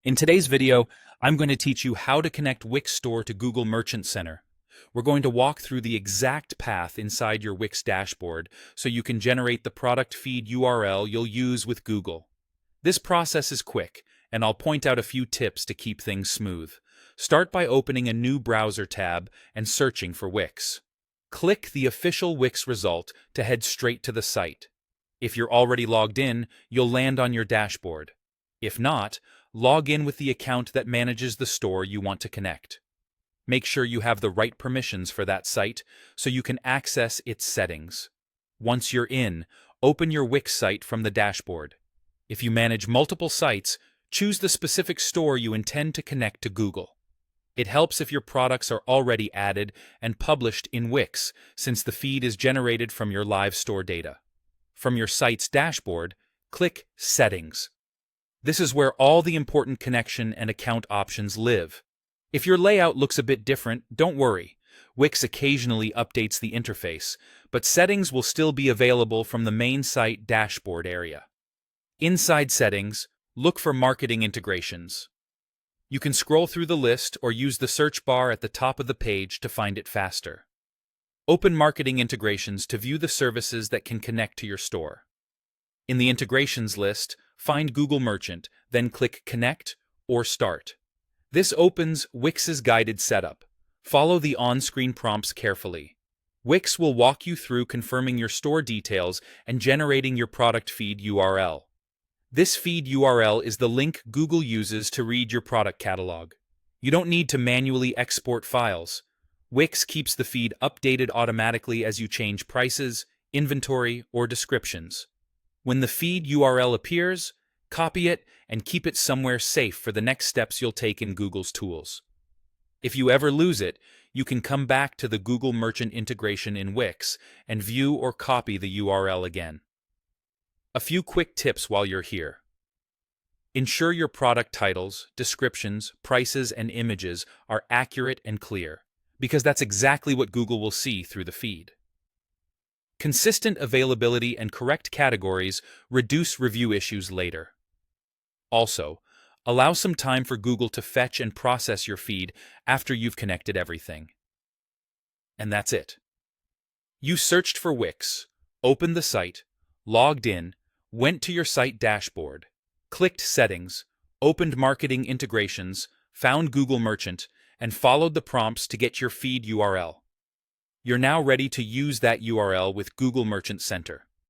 In today's video, I'm going to teach you how to connect Wix Store to Google Merchant Center. We're going to walk through the exact path inside your Wix dashboard so you can generate the product feed URL you'll use with Google. This process is quick, and I'll point out a few tips to keep things smooth. Start by opening a new browser tab and searching for Wix. Click the official Wix result to head straight to the site. If you're already logged in, you'll land on your dashboard. If not, log in with the account that manages the store you want to connect. Make sure you have the right permissions for that site so you can access its settings. Once you're in, open your Wix site from the dashboard. If you manage multiple sites, choose the specific store you intend to connect to Google. It helps if your products are already added and published in Wix, since the feed is generated from your live store data. From your site's dashboard, click Settings. This is where all the important connection and account options live. If your layout looks a bit different, don't worry. Wix occasionally updates the interface, but settings will still be available from the main site dashboard area. Inside Settings, look for Marketing Integrations. You can scroll through the list or use the search bar at the top of the page to find it faster. Open Marketing Integrations to view the services that can connect to your store. In the Integrations list, find Google Merchant, then click Connect or Start. This opens Wix's guided setup. Follow the on-screen prompts carefully. Wix will walk you through confirming your store details and generating your product feed URL. This feed URL is the link Google uses to read your product catalog. You don't need to manually export files. Wix keeps the feed updated automatically as you change prices, inventory, or descriptions. When the feed URL appears, copy it and keep it somewhere safe for the next steps you'll take in Google's tools. If you ever lose it, you can come back to the Google Merchant integration in Wix and view or copy the URL again. A few quick tips while you're here. Ensure your product titles, descriptions, prices, and images are accurate and clear, because that's exactly what Google will see through the feed. Consistent availability and correct categories reduce review issues later. Also, allow some time for Google to fetch and process your feed after you've connected everything. And that's it. You searched for Wix, opened the site, logged in, went to your site dashboard, clicked Settings, opened Marketing Integrations, found Google Merchant, and followed the prompts to get your feed URL. You're now ready to use that URL with Google Merchant Center.